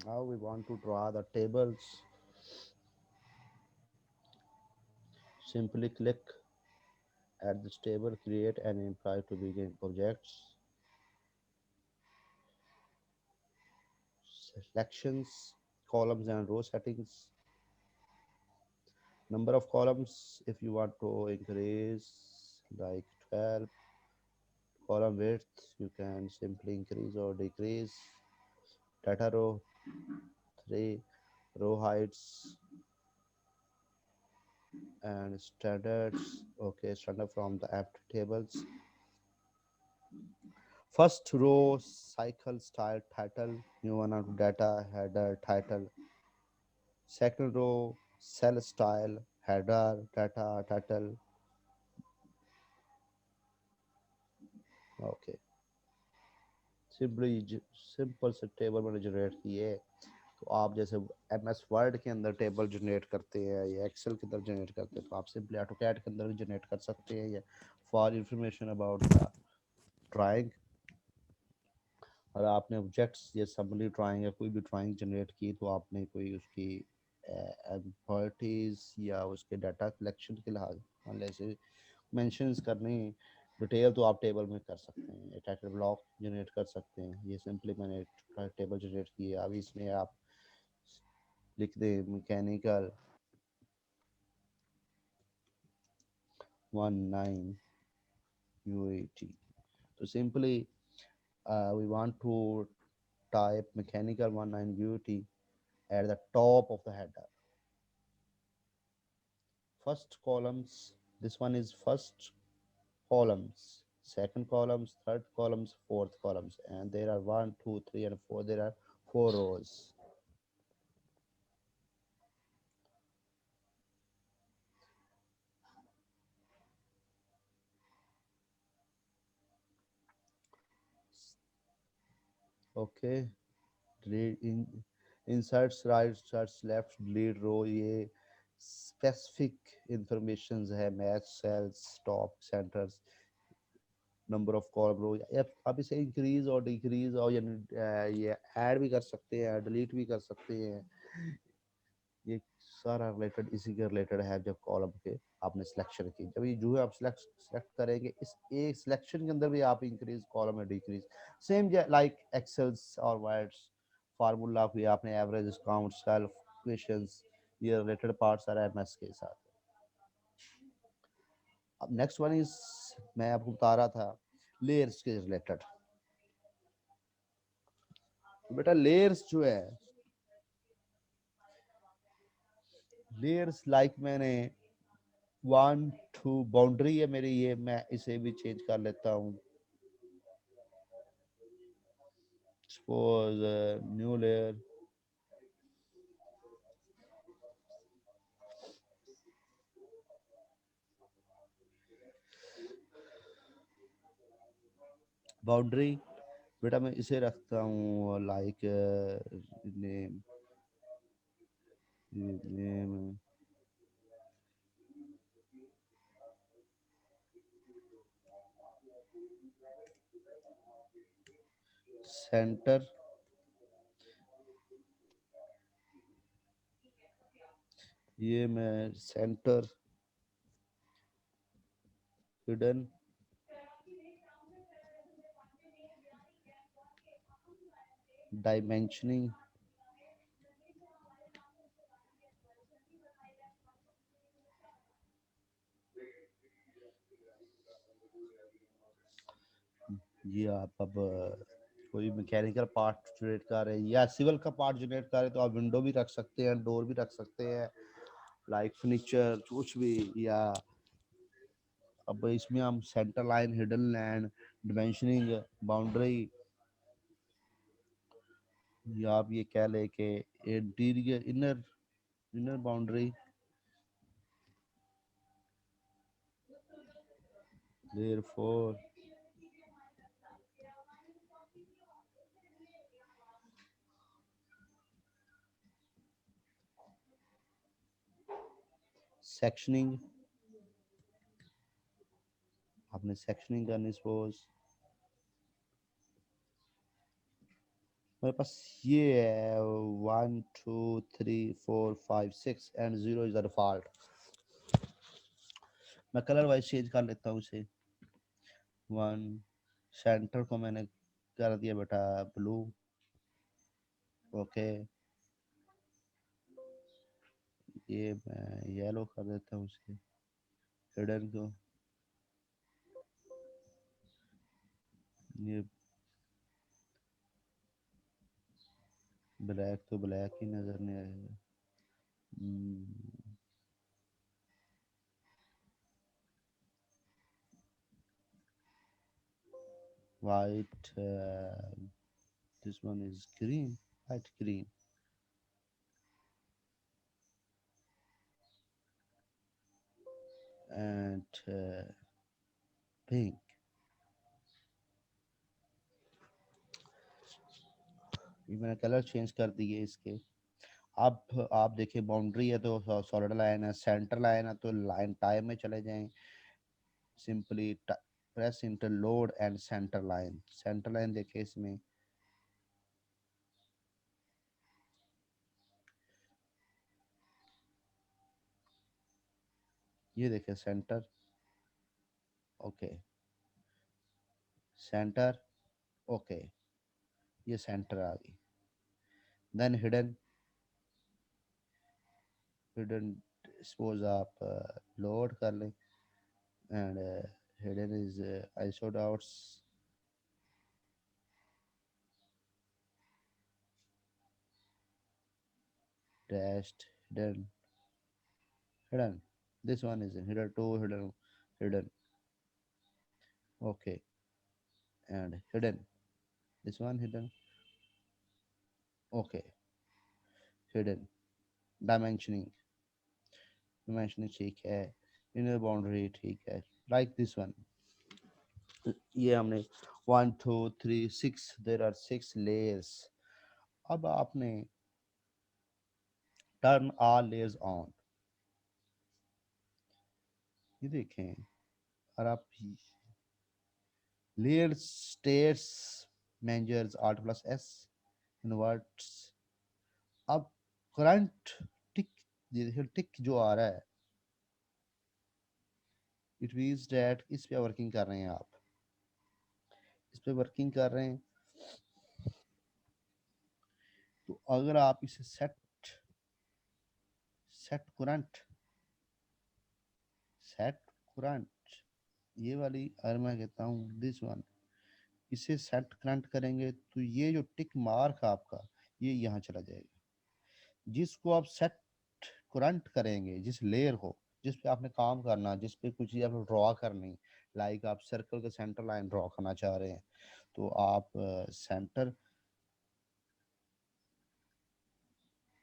Now we want to draw the tables. Simply click at this table, create and imply to begin objects, selections, columns and row settings, number of columns. If you want to increase like 12, column width, you can simply increase or decrease. Data row 3, row heights and standards. Okay, standard from the empty tables. First row cycle style title, new one of data header title. Second row cell style header data title. Okay, simply simple से table मैंने generate किए। तो आप जैसे M S word के अंदर table generate करते हैं या एक्सेल के अंदर जनरेट करते हैं, तो आप सिंपली ऑटोकैड के अंदर भी जनरेट कर सकते हैं। या for information about the drawing, और आपने ऑब्जेक्ट्स या सबली ड्राइंग या कोई भी ड्राइंग जनरेट की, तो आपने कोई उसकी प्रॉपर्टीज़ या उसके डाटा कलेक्शन के लिहाज मान ऐसे मेंशंस करनी डिटेल, तो आप टेबल में कर सकते हैं। टाइटल ब्लॉक जनरेट कर सकते हैं। ये सिंपली मैंने टेबल जनरेट की है। अब इसमें आप लिख दें मैकेनिकल 19 UAT। तो simply we want to type mechanical 19 UAT at the top of the header. First columns, this one is first columns, second columns, third columns, fourth columns, and there are 1 2 3 and 4, there are 4 rows. Okay, delete in inserts right, inserts left, delete row, ये specific informations है, match cells, top centers, number of column row. आप इसे increase और decrease और ये add भी कर सकते हैं, डिलीट भी कर सकते हैं। ये सारा रिलेटेड इसी के रिलेटेड है। जब कॉलम के आपने सिलेक्शन की, जब ये जो है आप सेलेक्ट करेंगे, इस एक सिलेक्शन के अंदर भी आप इंक्रीज कॉलम में डिक्रीज सेम लाइक एक्सेल्स और वर्ड्स फार्मूला भी आपने एवरेज डिस्काउंट सेल्फ क्वेश्चंस, ये रिलेटेड पार्ट्स सारा एमएस के साथ। अब नेक्स्ट वन इज, मैं आपको बता रहा था लेयर्स के रिलेटेड। बेटा लेयर्स जो है, लेयर्स लाइक मैंने 1 2 बाउंड्री है मेरी, ये मैं इसे भी चेंज कर लेता हूँ। सपोज न्यू लेयर, बाउंड्री बेटा मैं इसे रखता हूँ लाइक नेम, नेम सेंटर, ये मैं सेंटर हिडन, डायमेंशनिंग, ये आप अब कोई मैकेनिकल पार्ट जनरेट कर रहे हैं या सिविल का पार्ट जनरेट कर रहे हैं, तो आप विंडो भी रख सकते हैं, डोर भी रख सकते हैं, लाइक फर्नीचर कुछ भी। या अब इसमें हम centre line, hidden line, dimensioning, boundary, या आप ये कह ले कि interior inner, inner boundary, therefore sectioning, आपने सेक्शनिंग करनी सपोज, मेरे पास ये है 1 2 3 4 5 6 एंड 0 इज द डिफॉल्ट। मैं कलर वाइज चेंज कर लेता हूँ इसे। वन, सेंटर को मैंने कर दिया बेटा ब्लू। ओके, ये मैं येलो कर देता हूँ उसे। हिडन को ये ब्लैक तो ब्लैक ही नजर नहीं आएगा। White, this one is green, light green, and pink। ये मैंने कलर चेंज कर दिए इसके। अब आप देखिए बाउंड्री है तो सॉलिड लाइन है, सेंटर लाइन है तो लाइन टाइप में चले जाएं। Simply press enter load and centre line. Centre line देखिए इसमें, ये देखिए सेंटर। Okay, centre. ओके, ये सेंटर आ गई। Then hidden. हिडन सपोज आप लोड कर लें and hidden is iso dots dashed hidden hidden. This one is hidden two hidden. Okay, and hidden. This one hidden. Okay, hidden. Dimensioning. Dimensioning ठीक है। Inner boundary ठीक है। Like this one. ये हमने 1 2 3 6, there are 6 layers। अब आपने turn all layers on। ये देखें, और आप layer states managers Alt+S inverts। अब करंट टिक, देखिए टिक जो आ रहा है, इट मीन्स डैट इस पे वर्किंग कर रहे हैं आप, इस पे वर्किंग कर रहे हैं। तो अगर आप इसे set set current set current, ये वाली, अगर मैं कहता हूँ दिस वन, इसे सेट करंट करेंगे तो ये जो टिक मार्क आपका ये यहाँ चला जाएगा। जिसको आप सेट करंट करेंगे, जिस लेयर को, जिस पे आपने काम करना, जिस पे कुछ चीज़ आपने ड्रॉ करनी, लाइक आप सर्कल के सेंटर लाइन ड्रॉ करना चाह रहे हैं, तो आप सेंटर।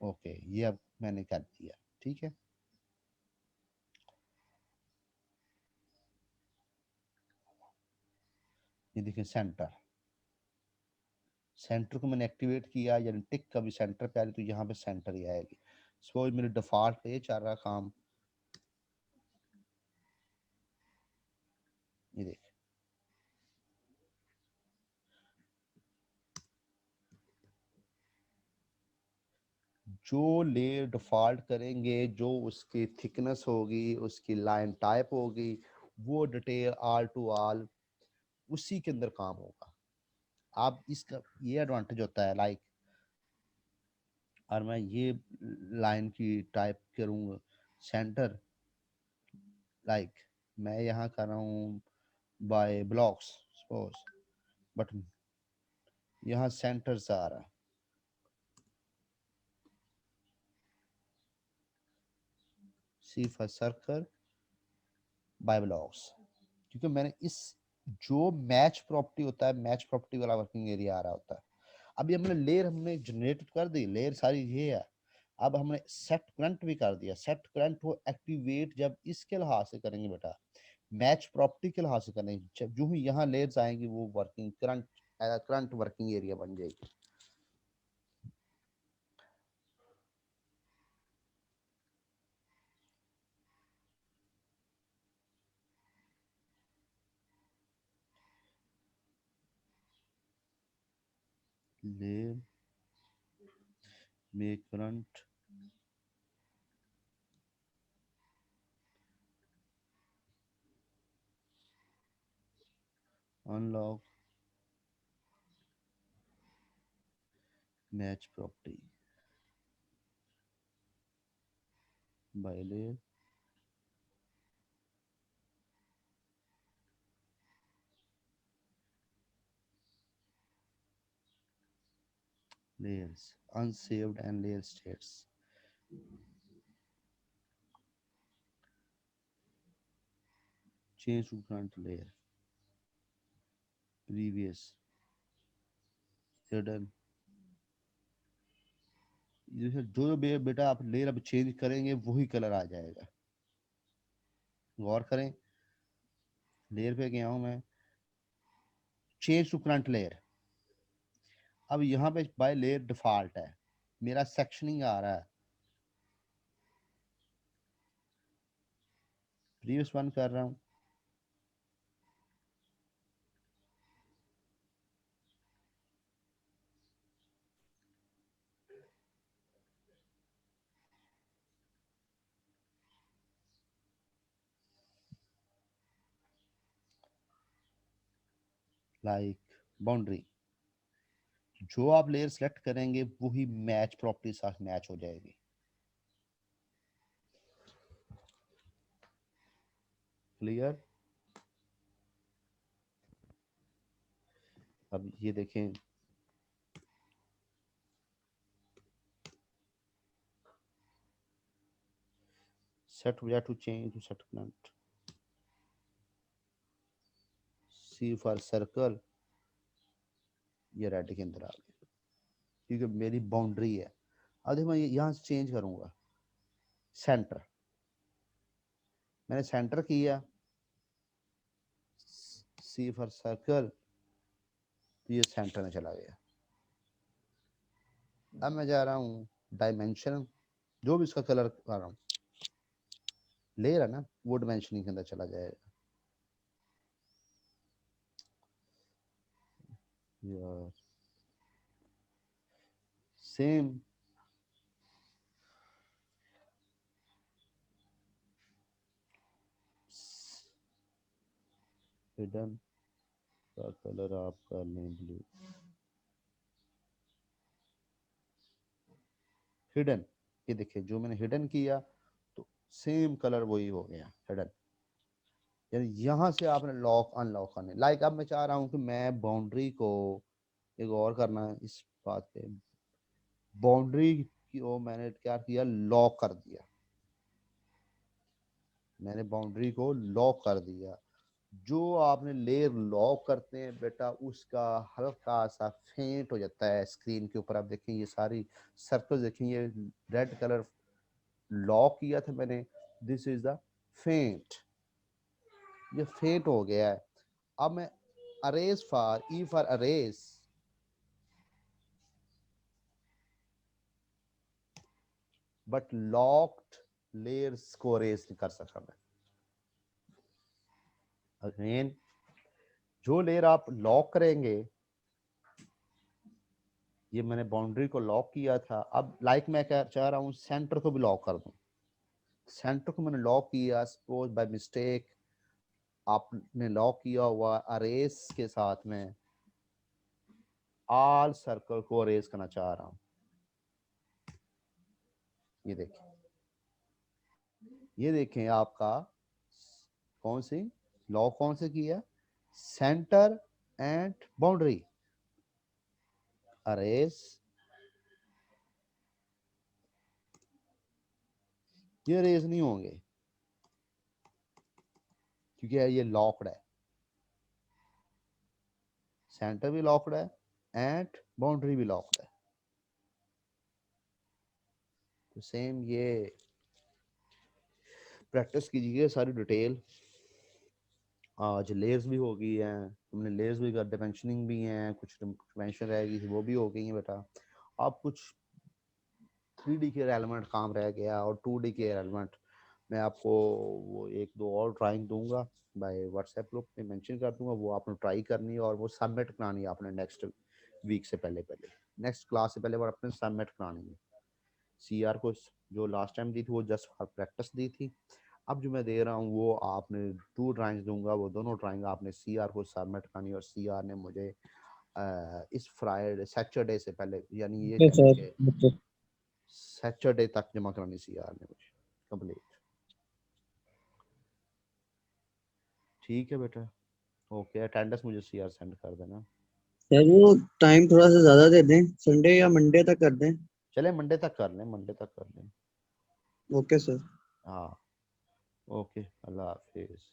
ओके, ये अब मैंने कर दिया, ठीक है। ये देखिए सेंटर, सेंटर को मैंने एक्टिवेट किया, यानी टिक कभी सेंटर पे आ रही तो यहाँ पे सेंटर ही आएगी। सो मेरे डिफॉल्ट पे ये चल रहा काम। ये देखिए, जो लेयर डिफॉल्ट करेंगे, जो उसकी थिकनेस होगी, उसकी लाइन टाइप होगी, वो डिटेल ऑल टू ऑल उसी के अंदर काम होगा। आप इसका ये एडवांटेज होता है, लाइक और मैं ये लाइन की टाइप करूँगा सेंटर, लाइक मैं यहाँ कर रहा हूँ बाय ब्लॉक्स सपोज, बट यहाँ सेंटर से आ रहा है। सी फॉर सर्कल बाय ब्लॉक्स, क्योंकि मैंने इस जो मैच प्रॉपर्टी होता है, मैच प्रॉपर्टी वाला वर्किंग एरिया आ रहा होता है। अभी हमने लेयर हमने जनरेट कर दी, लेयर सारी ये है। अब हमने सेट करंट भी कर दिया। सेट करंट वो एक्टिवेट जब इसके लिहाज से करेंगे बेटा, मैच प्रॉपर्टी के लिहाज से करेंगे, जब जो ही यहाँ लेयर्स आएंगी वो working current, current working area बन जाएगी। Layer make current, unlock, match property by layer, layers, unsaved and layer states, change to current layer, previous, hidden। जैसे जो जो बेटा आप लेयर अब चेंज करेंगे वही कलर आ जाएगा। गौर करें, लेयर पे गया हूं मैं, चेंज टू करंट लेयर। अब यहाँ पे बाय लेयर डिफॉल्ट है, मेरा सेक्शनिंग आ रहा है, प्रीवियस वन कर रहा हूँ, लाइक बाउंड्री। जो आप लेयर सेलेक्ट करेंगे वही मैच प्रॉपर्टी साथ मैच हो जाएगी। क्लियर। अब ये देखें, सेट हो जाए to change to set current, C for circle, ये रेड के अंदर आ गया क्योंकि मेरी बाउंड्री है। अब देखो मैं यहाँ से चेंज करूंगा, सेंटर, मैंने सेंटर किया, सी फॉर सर्कल, तो ये सेंटर में चला गया। अब मैं जा रहा हूँ डायमेंशन, जो भी इसका कलर कर रहा हूँ, लेयर है ना, वो डायमेंशनिंग के अंदर चला जाएगा। यार सेम, हिडन का कलर आप कर लें ब्लू, हिडन, ये देखिए जो मैंने हिडन किया तो सेम कलर वही हो गया हिडन। यानी यहाँ से आपने लॉक अनलॉक करने, लाइक अब मैं चाह रहा हूँ कि मैं बाउंड्री को एक और करना है इस बात पे, बाउंड्री को मैंने क्या किया, लॉक कर दिया, मैंने बाउंड्री को लॉक कर दिया। जो आपने लेयर लॉक करते हैं बेटा उसका हल्का सा फेंट हो जाता है स्क्रीन के ऊपर। आप देखें ये सारी सर्कल देखें, ये रेड कलर लॉक किया था मैंने, दिस इज द फेंट, ये फेंट हो गया है। अब मैं arrays for, E for arrays, but locked layers को अरेज नहीं कर सका मैं। अगेन जो लेयर आप लॉक करेंगे, ये मैंने बाउंड्री को लॉक किया था, अब लाइक मैं क्या चाह रहा हूँ सेंटर को भी लॉक कर दूं, सेंटर को मैंने लॉक किया, सपोज बाय मिस्टेक आपने लॉक किया हुआ अरेज के साथ में ऑल सर्कल को अरेज करना चाह रहा हूँ। ये देखें, ये देखें आपका कौन सी लॉक कौन से किया, सेंटर एंड बाउंड्री, अरेज, ये अरेज नहीं होंगे क्योंकि ये लॉक्ड है, सेंटर भी लॉक्ड है एंड बाउंड्री भी लॉक्ड है। तो सेम ये प्रैक्टिस कीजिए सारी डिटेल। आज लेयर्स भी हो गई हैं, हमने लेयर्स भी कर, डायमेंशनिंग भी हैं, कुछ डायमेंशन रह गई थी वो भी हो गई हैं बेटा। अब कुछ 3D के एलिमेंट काम रह गया और 2D के एलिमेंट मैं आपको वो एक दो और ड्राइंग दूंगा, बाय व्हाट्सएप ग्रुप में मेंशन कर दूंगा, वो आपने ट्राई करनी है और वो सबमिट करानी है आपने नेक्स्ट वीक से पहले पहले, नेक्स्ट क्लास से पहले वो अपने सबमिट करानी है। सीआर को जो लास्ट टाइम दी थी वो जस्ट फॉर प्रैक्टिस दी थी। अब जो मैं दे रहा हूँ वो आपने 2 ड्राइंग्स दूंगा, वो दोनों ड्राइंग आपने सीआर को सबमिट करनी, और सीआर ने मुझे इस फ्राइडे सैटरडे से पहले, यानी ये ओके कह लें सर। कि ओके। सैटरडे तक जमा करानी सीआर ने मुझे कंप्लीट। ठीक है बेटा, ओके, अटेंडेंस मुझे सीआर सेंड कर देना। सर वो टाइम थोड़ा सा ज्यादा दे दें, संडे या मंडे तक कर दें। चले मंडे तक कर लें, मंडे तक कर लें। Okay sir. हाँ, ओके, अल्लाह हाफिज़।